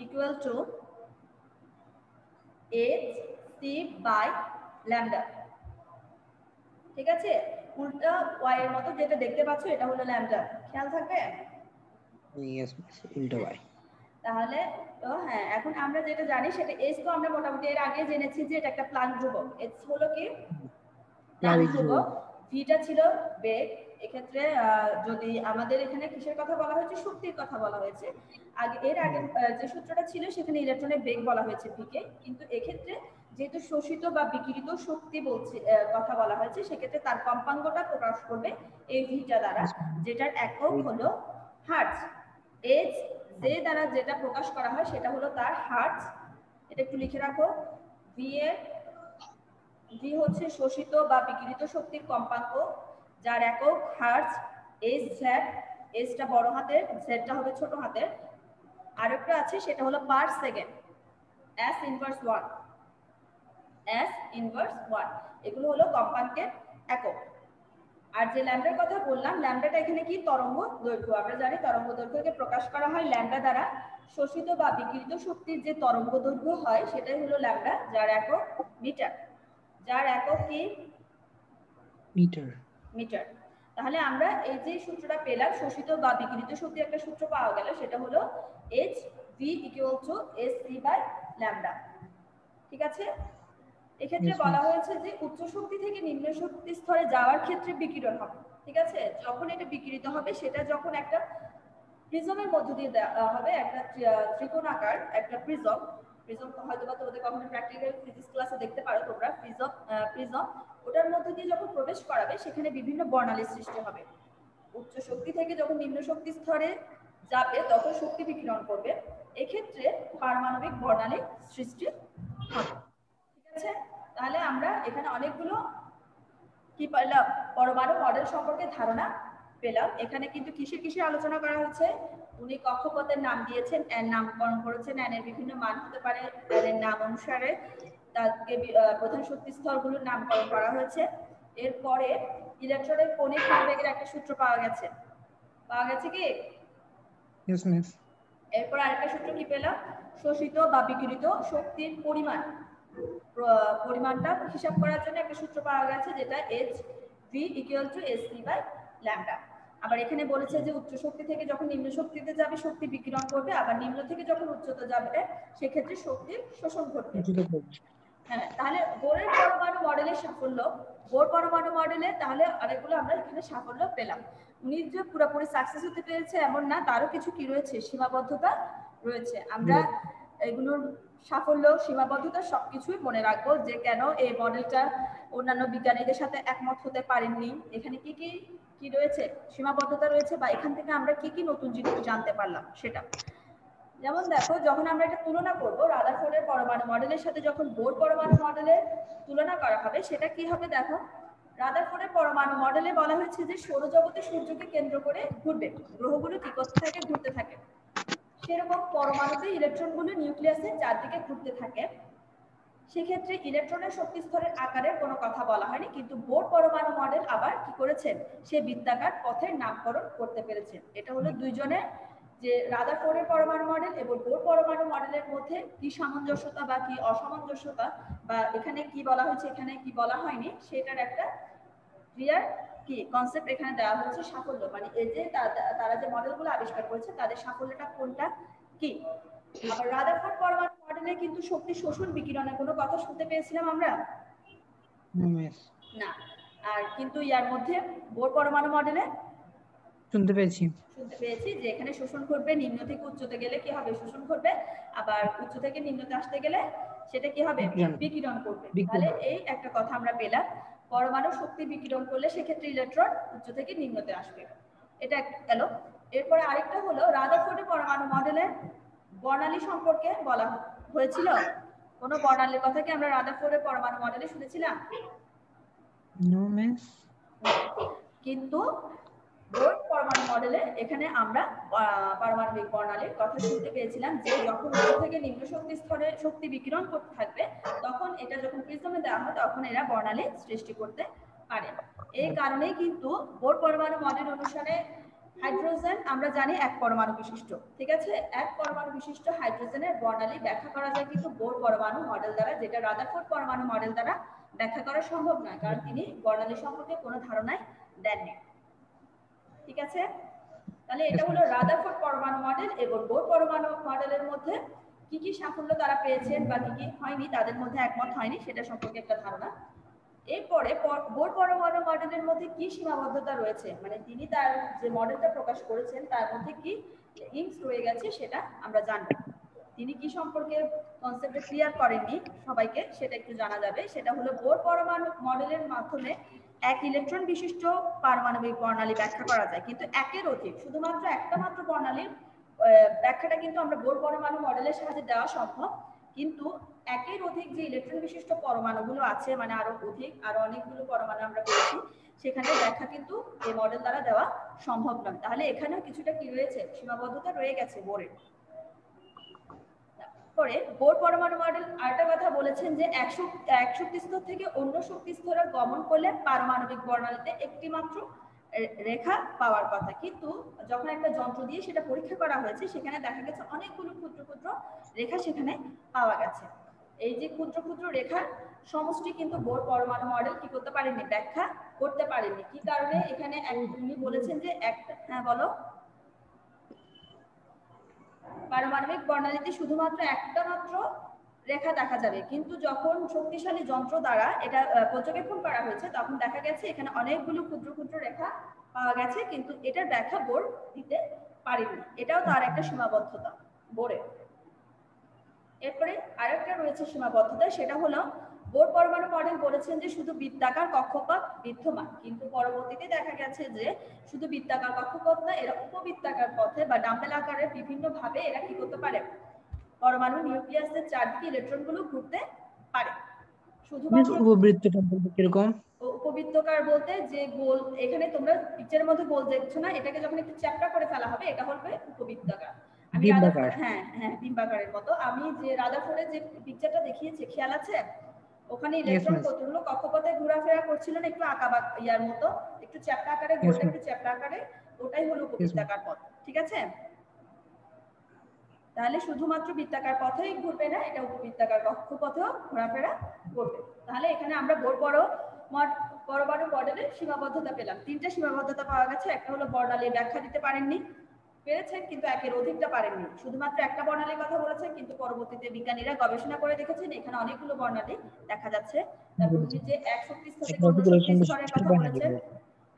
equal to hc by lambda ঠিক আছে উল্টা y এর মতো যেটা দেখতে পাচ্ছ এটা হলো ল্যামডা খেয়াল থাকবে यस উল্টা y তাহলে তো হ্যাঁ এখন আমরা যেটা জানি সেটা h তো আমরা মোটামুটি এর আগে জেনেছি যে এটা একটা প্লাঙ্ক ধ্রুবক h হলো কি প্লাঙ্ক ধ্রুবক v টা ছিল বেগ এক্ষেত্রে যদি আমাদের এখানে কিসের কথা বলা হয়েছে শক্তির কথা বলা হয়েছে এর আগে যে সূত্রটা ছিল সেখানে ইলেকট্রনের বেগ বলা হয়েছে v কে কিন্তু এক্ষেত্রে যেহেতু শোষিত বা বিকিরিত শক্তি বলছে কথা বলা হয়েছে সেক্ষেত্রে তার কম্পাঙ্কটা প্রকাশ করবে এই ভিটা দ্বারা যেটার একক হলো হার্টজ h যে দ্বারা যেটা প্রকাশ করা হয় সেটা হলো তার হার্টজ এটা একটু লিখে রাখো v হচ্ছে শোষিত বা বিকিরিত শক্তির কম্পাঙ্ক যার একক হার্টজ h টা বড় হাতের z টা হবে ছোট হাতের আরেকটা আছে সেটা হলো পার সেকেন্ড s ইনভার্স 1 এগুলো হলো কম্পাঙ্কের একক আর যে ল্যামডার কথা বললাম ল্যামডাটা এখানে কি তরঙ্গ দৈর্ঘ্য আমরা জানি তরঙ্গ দৈর্ঘ্যকে প্রকাশ করা হয় ল্যামডা দ্বারা শোষিত বা বিকিরিত শক্তির যে তরঙ্গ দৈর্ঘ্য হয় সেটাই হলো ল্যামডা যার একক মিটার যার একক কি মিটার তাহলে আমরা এই যে সূত্রটা পেলাম শোষিত বা বিকিরিত শক্তির একটা সূত্র পাওয়া গেল সেটা হলো hv equal to hc by lambda ঠিক আছে এক্ষেত্রে বলা হয়েছে যে উচ্চ শক্তি থেকে নিম্ন শক্তি স্তরে যাওয়ার ক্ষেত্রে বিকিরণ হবে ঠিক আছে যখন এটা বিকিরিত হবে সেটা যখন একটা প্রিজমের মধ্য দিয়ে হবে একটা ত্রিকোণাকার একটা প্রিজম হয়তো বা তোমাদের কখনো প্র্যাকটিক্যাল ফিজিক্স ক্লাসে দেখতে পারো তোমরা প্রিজম ওটার মধ্যে দিয়ে যখন প্রবেশ করাবে সেখানে বিভিন্ন বর্ণালী সৃষ্টি হবে উচ্চ শক্তি থেকে যখন নিম্ন শক্তি স্তরে যাবে তখন শক্তি বিকিরণ করবে এক্ষেত্রে পারমাণবিক বর্ণালী সৃষ্টি হবে ঠিক আছে তাহলে আমরা এখানে অনেকগুলো কি পেলাম পরমাণু মডেল সম্পর্কে ধারণা পেলাম এখানে কিন্তু কিসের আলোচনা করা হচ্ছে উনি কক্ষপথের নাম দিয়েছেন এর নামকরণ করেছেন এর বিভিন্ন মান হতে পারে এর নাম অনুসারে তাকে প্রধান শক্তি স্তরগুলোর নামকরণ করা হয়েছে এরপরে ইলেকট্রনের কণিক ভরবেগের একটা সূত্র পাওয়া গেছে কি यस मिस এরপর আরেকটা সূত্র কি পেলাম শোষিত বা বিকিরিত শক্তির পরিমাণটা হিসাব করার জন্য একটা সূত্র পাওয়া গেছে যেটা hv equal to hc by lambda আবার এখানে বলেছে যে উচ্চ শক্তি থেকে যখন নিম্ন শক্তিতে যাবে শক্তি বিকিরণ করবে আবার নিম্ন থেকে যখন উচ্চতে যাবে সেক্ষেত্রে শক্তির শোষণ ঘটবে হ্যাঁ তাহলে বোরের পরমাণু মডেলের সাফল্য বোর পরমাণু মডেলে তাহলে অনেকগুলো আমরা এখানে সাফল্য পেলাম উনি যে পুরোপুরি সাকসেস হতে পেরেছে এমন না তারও কিছু কি রয়েছে সীমাবদ্ধতা রয়েছে আমরা এগুলোর সাফল্য সীমাবদ্ধতা সবকিছুই মনে রাখবো যে কেন এই মডেলটা অন্যান্য বিজ্ঞানীদের সাথে একমত হতে পারেননি এখানে কি রয়েছে সীমাবদ্ধতা রয়েছে বা এখান থেকে আমরা কি নতুন জিনিস জানতে পারলাম সেটা যেমন দেখো যখন আমরা এটা তুলনা করব রাদারফোর্ডের পরমাণু মডেলের সাথে যখন বোর পরমাণু মডেলের তুলনা করা হবে সেটা কি হবে দেখো রাদারফোর্ডের পরমাণু মডেলে বলা হয়েছে যে সৌরজগতে সূর্যকে কেন্দ্র করে ঘুরবে গ্রহগুলো কি করতে থাকে ঘুরতে থাকে সেরকম পরমাণুতে ইলেকট্রনগুলো নিউক্লিয়াসের চারদিকে ঘুরতে থাকে সেক্ষেত্রে ইলেকট্রনের শক্তি স্তরের আকারের কোনো কথা বলা হয়নি, কিন্তু বোর পরমাণু মডেল আবার কি করেছেন, সে বৃত্তাকার পথের নামকরণ করতে পেরেছেন। এটা হলো দুইজনের, যে রাদারফোর্ডের পরমাণু মডেল এবং বোর পরমাণু মডেলের মধ্যে কি সামঞ্জস্যতা বা কি অসামঞ্জস্যতা, বা এখানে কি বলা হয়েছে এখানে কি বলা হয়নি, সেটার একটা ক্লিয়ার কি কনসেপ্ট এখানে দেওয়া হয়েছে। সাফল্য মানে এই যে তারা যে মডেলগুলো আবিষ্কার করেছে তাদের সাফল্যটা কোনটা কি। আবার রাদারফোর্ড পরমাণু মডেলে কিন্তু শক্তি শোষণ বিকিরণের কোনো কথা শুনতে পেয়েছিলাম আমরা না, আর কিন্তু ইয়ার মধ্যে বোর পরমাণু মডেলে শুনতে পেয়েছি যে এখানে শোষণ করবে, নিম্ন থেকে উচ্চতে গেলে কি হবে, শোষণ করবে, আবার উচ্চ থেকে নিম্নতে আসতে গেলে সেটা কি হবে, বিকিরণ করবে। তাহলে এই একটা কথা আমরা পেলাম, পরমাণু শক্তি বিকিরণ করলে সেক্ষেত্রে ইলেকট্রন উচ্চ থেকে নিম্নতে আসবে, এটা গেল। এরপরে আরেকটা হলো রাদারফোর্ডের পরমাণু মডেলের বর্ণালী সম্পর্কে বলা হয়েছিল। কোন বর্ণালীর কথা কি আমরা রাদারফোর্ডের পরমাণু মডেলে শুনেছিলাম? কিন্তু বোর পরমাণু মডেলে এখানে আমরা পারমাণবিক বর্ণালীর কথা শুনতে পেয়েছিলাম, যে যখন উচ্চ থেকে নিম্ন শক্তি স্তরে শক্তি বিকিরণ করতে থাকবে তখন এটা যখন প্রিজমে দেওয়া হয় তখন এরা বর্ণালী সৃষ্টি করতে পারে। এই কারণেই কিন্তু বোর পরমাণু মডেল অনুসারে হাইড্রোজেন আমরা জানি এক পরমাণু বিশিষ্ট, ঠিক আছে, এক পরমাণু বিশিষ্ট হাইড্রোজেনের বর্ণালী ব্যাখ্যা করা যায় কিন্তু বোর পরমাণু মডেল দ্বারা, যেটা রাদারফোর্ড পরমাণু মডেল দ্বারা ব্যাখ্যা করা সম্ভব নয়, কারণ তিনি বর্ণালী সম্পর্কে কোনো ধারণাই দেননি। ঠিক আছে, তাহলে এটা হলো রাদারফোর্ড পরমাণু মডেল এবং বোর পরমাণু মডেলের মধ্যে কি কি সাফল্য তারা পেয়েছেন বা কি কি হয়নি, তাদের মধ্যে একমত হয়নি, সেটা সম্পর্কে একটা ধারণা। এরপরে বোর পরমাণু মডেলের মধ্যে কি সীমাবদ্ধতা রয়েছে, মানে তিনি তার যে মডেলটা প্রকাশ করেছেন তার মধ্যে কি লিঙ্কস রয়ে গেছে সেটা আমরা জানবো। তিনি কি সম্পর্কে কনসেপ্টে ক্লিয়ার করেননি সবাইকে, সেটা একটু জানা যাবে। সেটা হলো বোর পরমাণু মডেলের মাধ্যমে এক ইলেকট্রন বিশিষ্ট পারমাণবিক বর্ণালী ব্যাখ্যা করা যায়, কিন্তু একের অধিক, শুধুমাত্র একটা মাত্র বর্ণালীর ব্যাখ্যাটা কিন্তু আমরা বোর পরমাণু মডেলের সাহায্যে দেওয়া সম্ভব, কিন্তু একের অধিক যে ইলেকট্রন বিশিষ্ট পরমাণুগুলো আছে, মানে আরো অধিক আরো অনেকগুলো পরমাণু আমরা পেয়েছি, সেখানে ব্যাখ্যা কিন্তু এই মডেল দ্বারা দেওয়া সম্ভব নয়। তাহলে এখানেও কিছুটা কি রয়েছে, সীমাবদ্ধতা রয়ে গেছে বোরের। পরে বোর পরমাণু মডেল আরেকটা কথা বলেছেন যে এক শক্তি স্তর থেকে অন্য শক্তি স্তরে গমন করলে পারমাণবিক বর্ণালীতে একটি মাত্র রেখা পাওয়ার কথা, কিন্তু যখন একটা যন্ত্র দিয়ে সেটা পরীক্ষা করা হয়েছে সেখানে দেখা গেছে অনেকগুলো ক্ষুদ্র ক্ষুদ্র রেখা সেখানে পাওয়া গেছে। এই যে ক্ষুদ্র ক্ষুদ্র রেখার সমষ্টি কিন্তু বোর পরমাণু মডেল কি করতে পারেনি, ব্যাখ্যা করতে পারেনি। কি কারণে, এখানে উনি বলেছেন যে একটা, হ্যাঁ বলো, পারমাণবিক বর্ণালীতে শুধুমাত্র একটা মাত্র রেখা দেখা যাবে, কিন্তু যখন শক্তিশালী যন্ত্র দ্বারা এটা পর্যবেক্ষণ করা হয়েছে তখন দেখা গেছে এখানে অনেকগুলো ক্ষুদ্র ক্ষুদ্র রেখা পাওয়া গেছে, কিন্তু এটার ব্যাখ্যা বোর দিতে পারেনি, এটাও তার একটা সীমাবদ্ধতা বোরের। এরপরে আরেকটা রয়েছে সীমাবদ্ধতা, সেটা হলো বোর পরমাণু মডেল বলেছেন যে শুধু বৃত্তাকার কক্ষপথ বিদ্যমান, কিন্তু পরবর্তীতে দেখা গেছে যে শুধু বৃত্তাকার কক্ষপথ না, এরা উপবৃত্তাকার পথে বা ডাম্বেল আকারে বিভিন্ন ভাবে এরা কি করতে পারে, পরমাণু নিউক্লিয়াসের চারদিকে ইলেকট্রনগুলো ঘুরতে পারে। শুধুমাত্র উপবৃত্তটা কিরকম, উপবৃত্তাকার বলতে যে গোল, এখানে তোমরা পিকচারের মধ্যে গোল দেখছো না, এটাকে যখন একটু চ্যাপ্টা করে ফেলা হবে এটা হবে উপবৃত্তাকার। আমি হ্যাঁ হ্যাঁ ডিম্বাকারের মতো। আমি যে রাদারফোর্ডের যে পিকচারটা দেখিয়েছি খেয়াল আছে, ওখানে ইলেকট্রন কতগুলো কক্ষপথে ঘোরাফেরা করছিল না, একটু আঁকা ইয়ার মতো, একটু চ্যাপ্টা আকারে, গোলটা একটু চ্যাপ্টা আকারে, ওটাই হলো উপবৃত্তাকার পথ। ঠিক আছে, তাহলে শুধুমাত্র বৃত্তাকার পথেই ঘুরবে না, এটা উপবৃত্তাকার কক্ষপথেও ঘোরাফেরা করবে। তাহলে এখানে আমরা বোর পরমাণু মডেলের সীমাবদ্ধতা পেলাম, তিনটা সীমাবদ্ধতা পাওয়া গেছে। একটা হলো বর্ণালী ব্যাখ্যা দিতে পারেননি, পেরেছেন কিন্তু একের অধিকটা পারেননি, শুধুমাত্র একটা বর্ণালীর কথা বলেছেন, কিন্তু পরবর্তীতে বিজ্ঞানীরা গবেষণা করে দেখেছেন এখানে অনেকগুলো বর্ণালী দেখা যাচ্ছে। তারপর উনি যে এক শক্তি স্তর থেকে অন্য শক্তি স্তরের কথা বলেছেন,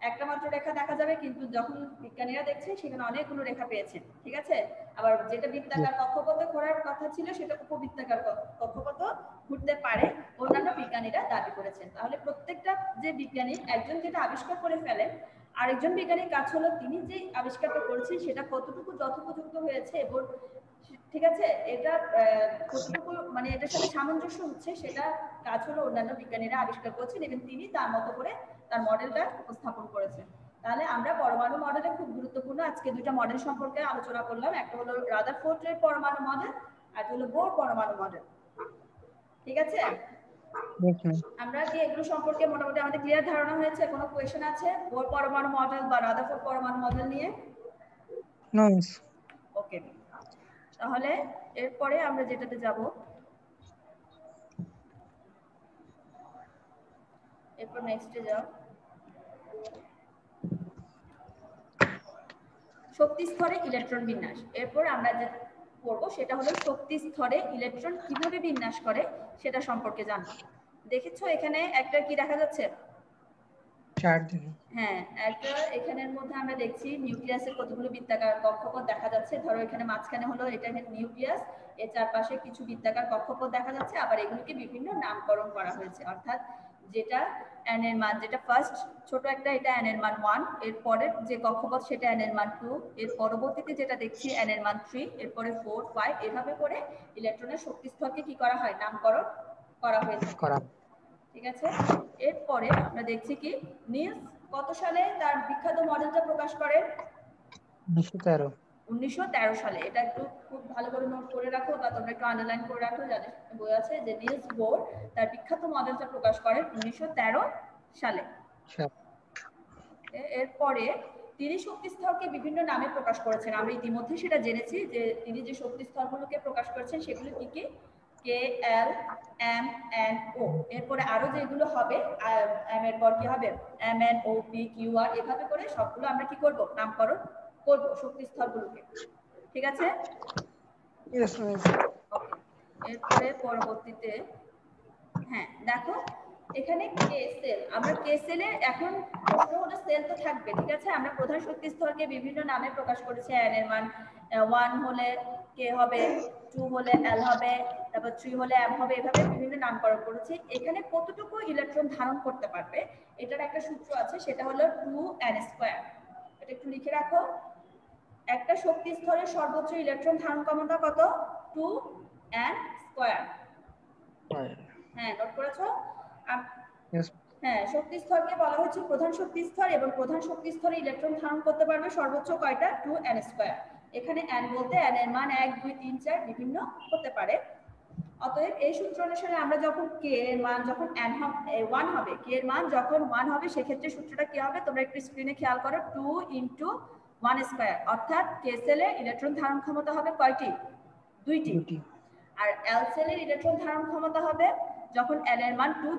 একটা মাত্র রেখা দেখা যাবে, কিন্তু যখন বিজ্ঞানীরা দেখছেন সেখানে অনেকগুলো রেখা পেয়েছেন। ঠিক আছে, আবার যেটা বৃত্তাকার কক্ষপথে ঘোরার কথা ছিল সেটা উপবৃত্তাকার কক্ষপথ ঘুরতে পারে, অন্যান্য বিজ্ঞানীরা দাবি করেছেন। তাহলে প্রত্যেকটা যে বিজ্ঞানী একজন যেটা আবিষ্কার করে ফেলেন, আরেকজন বিজ্ঞানীর কাজ হলো তিনি যে আবিষ্কারটা করেছেন সেটা কতটুকু যথোপযুক্ত হয়েছে এবং ঠিক আছে এটা কতটুকু মানে এটার সাথে সামঞ্জস্য হচ্ছে, সেটা কাজ হলো অন্যান্য বিজ্ঞানীরা আবিষ্কার করেছেন এবং তিনি তার মতো করে তার মডেলটা উপস্থাপন করেছেন। তাহলে আমরা পরমাণু মডেলে খুব গুরুত্বপূর্ণ আজকে দুইটা মডেল সম্পর্কে আলোচনা করলাম, একটা হলো রাদারফোর্ডের পরমাণু মডেল আর হলো বোর পরমাণু মডেল। ঠিক আছে? Yes, ma'am. আমরা কি এগুলো সম্পর্কে মোটামুটি আমাদের ক্লিয়ার ধারণা হয়েছে? কোনো কোয়েশ্চেন আছে বোর পরমাণু মডেল বা রাদারফোর্ড পরমাণু মডেল নিয়ে? No, miss. ওকে, তাহলে এরপরে আমরা যেটাতে যাব, এরপর নেক্সটে যাও, শক্তি স্তরে ইলেকট্রন বিন্যাস। এরপর আমরা যে পড়বো সেটা হলো শক্তি স্তরে ইলেকট্রন কিভাবে বিন্যাস করে সেটা সম্পর্কে জানবো। দেখেছো এখানে একটা কি দেখা যাচ্ছে? Chart দিন। হ্যাঁ, একটা এখানের মধ্যে আমরা দেখছি নিউক্লিয়াসের কতগুলো বৃত্তাকার কক্ষপথ দেখা যাচ্ছে। ধরো এখানে মাঝখানে হলো এটা নিউক্লিয়াস, এর চারপাশে কিছু বৃত্তাকার কক্ষপথ দেখা যাচ্ছে, আবার এগুলোকে বিভিন্ন নামকরণ করা হয়েছে। অর্থাৎ যেটা n এর মান, যেটা ফার্স্ট ছোট একটা, এটা n এর মান 1, এর পরের যে কক্ষপথ সেটা n এর মান 2, এর পরবর্তীতে যেটা দেখছি n এর মান 3, এরপরে 4, 5, এভাবে করে ইলেকট্রনের শক্তি স্তরকে কি করা হয়, নামকরণ করা হয়ে থাকে। ঠিক আছে? এরপরে আমরা দেখছি কি নিলস কত সালে তার বিখ্যাত মডেলটা প্রকাশ করেন? 1913। 1913 সালে। এটা একটু খুব ভালো করে নোট করে রাখো বা তোমরা একটু আন্ডারলাইন করে রাখো, যাদের বই আছে, যে নিলস বোর তার বিখ্যাত মডেলটা প্রকাশ করেন 1913 সালে। এরপরে তিনি শক্তি স্তরকে বিভিন্ন নামে প্রকাশ করেছেন। আমরা ইতিমধ্যে সেটা জেনেছি যে তিনি যে শক্তি স্তরগুলোকে প্রকাশ করেছেন সেগুলো কি কি, কে, এল, এম, এন, ও। এরপরে আরো যেগুলো হবে, এম এর পর কি হবে, এম, এন, ও, পি, কিউ, আর, এভাবে করে সবগুলো আমরা কি করব, নামকরণ করব শক্তি স্তরগুলোকে। ঠিক আছে? Yes, miss. ওকে, এরপরে পরবর্তীতে হ্যাঁ দেখো এখানে কে সেল, আমরা কে সেলে এখন প্রশ্ন হলো সেল তো থাকবে। ঠিক আছে? আমরা প্রধান শক্তি স্তরকে বিভিন্ন নামে প্রকাশ করেছি। n এর মান 1 হলে কে হবে, 2 হলে এল হবে, তারপর 3 হলে এম হবে, এভাবে বিভিন্ন নামকরণ করেছি। এখানে কতটুকু ইলেকট্রন ধারণ করতে পারবে এটার একটা সূত্র আছে, সেটা হলো 2n²। এটা একটু লিখে রাখো। একটা শক্তি স্তরের সর্বোচ্চ ইলেকট্রন ধারণ ক্ষমতা কত? 2n²। হ্যাঁ, নোট করেছো? Yes. হ্যাঁ, শক্তি স্তরকে বলা হচ্ছে প্রধান শক্তি স্তর, এবং প্রধান শক্তি স্তরে ইলেকট্রন ধারণ করতে পারবে সর্বোচ্চ কয়টা? 2n²। এখানে n বলতে n এর মান 1, 2, 3, 4 বিভিন্ন হতে পারে। অতএব এই সূত্র অনুসারে আমরা যখন k এর মান যখন n 1 হবে, k এর মান যখন 1 হবে, সেক্ষেত্রে সূত্রটা কি হবে তোমরা একটু স্ক্রিনে খেয়াল করো, 2 × 1²। অর্থাৎ k সেলে ইলেকট্রন ধারণ ক্ষমতা হবে কয়টি? দুইটি। আর এল সেলের ইলেকট্রন ধারণ ক্ষমতা হবে যখন n এর মান 2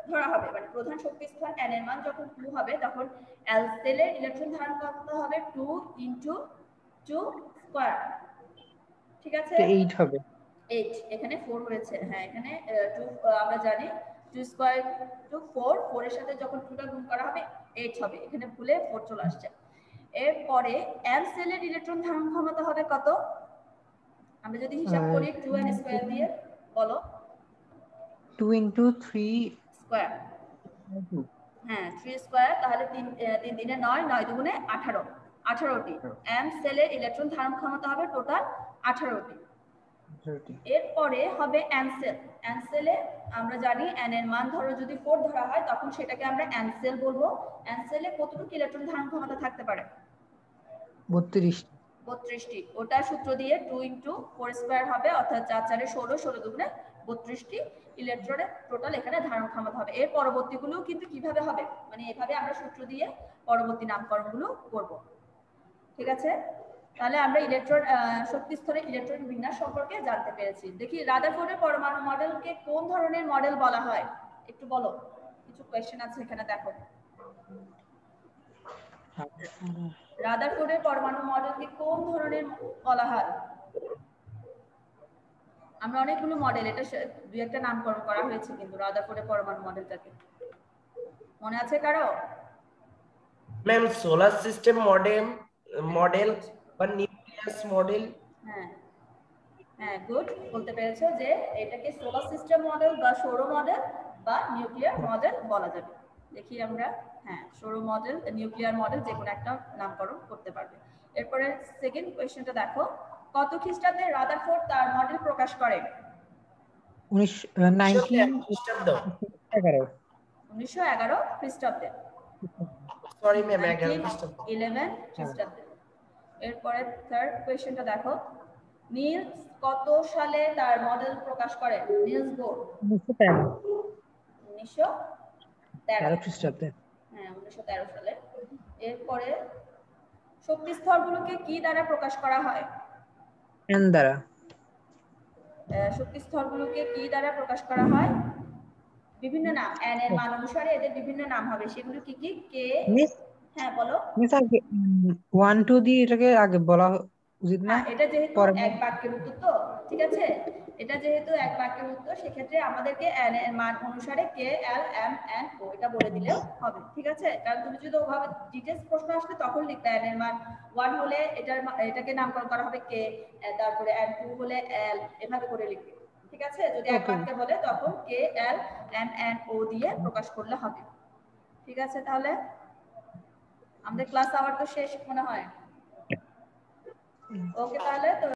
ধরা হবে, মানে প্রধান শক্তি স্তর n এর মান যখন 2 হবে, তখন এল সেলের ইলেকট্রন ধারণ ক্ষমতা হবে 2 × 2²। ঠিক আছে? 8 হবে। 8, এখানে 4 হয়েছে। হ্যাঁ, এখানে 2 আমরা জানি 2² * 4, 4 এর সাথে যখন 2টা গুণ করা হবে 8 হবে। এখানে ভুলে 4 চলে আসছে। এরপরে এম সেলের ইলেকট্রন ধারণ ক্ষমতা হবে কত? আমরা যদি হিসাব করি 2n² দিয়ে, বলো। 2 × 3 স্কয়ার। হ্যাঁ, 3², তাহলে 3 দিনে 9, 9 দুগুণে 18, 18টি। এম সেলের ইলেকট্রন ধারণ ক্ষমতা হবে টোটাল 18টি। এরপরে হবে এন সেল। এন সেলে আমরা জানি n এর মান ধরো যদি 4 ধরা হয়, তখন সেটাকে আমরা এন সেল বলবো। এন সেলে কতটুকু ইলেকট্রন ধারণ ক্ষমতা থাকতে পারে? 32টি। ওটা সূত্র দিয়ে 2 × 4² হবে, অর্থাৎ 4 4 16, 16 দুগুণে 32টি ইলেকট্রনের টোটাল এখানে ধারণ ক্ষমতা হবে। এর পরবর্তীগুলো কিন্তু কিভাবে হবে, মানে এভাবে আমরা সূত্র দিয়ে পরবর্তী নামকরণগুলো করব। ঠিক আছে? তাহলে আমরা ইলেকট্রন শক্তি স্তরে ইলেকট্রন বিন্যাস সম্পর্কে জানতে পেরেছি। দেখি রাদারফোর্ডের পরমাণু মডেলকে কোন ধরনের মডেল বলা হয় একটু বলো। কিছু কোশ্চেন আছে এখানে, দেখো। রাদারফোর্ডের পরমাণু মডেলকে কোন ধরনের বলা হয়? আমরা অনেকগুলো মডেল, এটা দুই একটা নামকরণ করা হয়েছে কিন্তু রাদারফোর্ডের পরমাণু মডেলটাকে মনে আছে কারো? ম্যাম সোলার সিস্টেম মডেল বা নিউক্লিয়াস মডেল। হ্যাঁ হ্যাঁ, গুড, বলতে পেরেছো যে এটাকে সোলার সিস্টেম মডেল বা সৌর মডেল বা নিউক্লিয়ার মডেল বলা যাবে। দেখি আমরা, হ্যাঁ, সৌর মডেল, নিউক্লিয়ার মডেল, যে কোনো একটা নামকরণ করতে পারবে। এরপরে সেকেন্ড কোশ্চেনটা দেখো, কত খ্রিস্টাব্দে রাদারফোর্ড তার মডেল প্রকাশ করেন? 1911 খ্রিস্টাব্দে। সরি ম্যাম, 11 খ্রিস্টাব্দে। এরপরে থার্ড কোশ্চেনটা দেখো, নিলস কত সালে তার মডেল প্রকাশ করেন? নিলস বোর 1913 খ্রিস্টাব্দে। হ্যাঁ 1913 সালে। এরপরে শক্তি স্তরগুলোকে কি দ্বারা প্রকাশ করা হয়? এন দ্বারা। শক্তি স্তরগুলোকে কি দ্বারা প্রকাশ করা হয়? বিভিন্ন নাম, n এর মান অনুসারে এদের বিভিন্ন নাম হবে, সেগুলো কি কি? কে, মিস হ্যাঁ বলো। মিস আগে 1 2 দিয়ে এটাকে আগে বলা উচিত না? হ্যাঁ এটা যেহেতু পরে এক বাক্যের উত্তর তো, ঠিক আছে, এটা যেহেতু এক বাক্যের উত্তর সেক্ষেত্রে আমাদেরকে n এর মান অনুসারে কে, এল, এম, এন, ও এটা বলে দিলেও হবে, ঠিক আছে। কারণ তুমি যদি ওভাবে ডিটেইলস প্রশ্ন আসলে তখন লিখতে n এর মান 1 হলে এটাকে নামকরণ করা হবে কে, তারপরে n 2 হলে এল, এভাবে করে লিখবে, ঠিক আছে। যদি এক বাক্যে বলে তখন কে, এল, এম, এন, ও দিয়ে প্রকাশ করলে হবে, ঠিক আছে। তাহলে আমাদের ক্লাস আওয়ার তো শেষ মনে হয়। ওকে তাহলে তো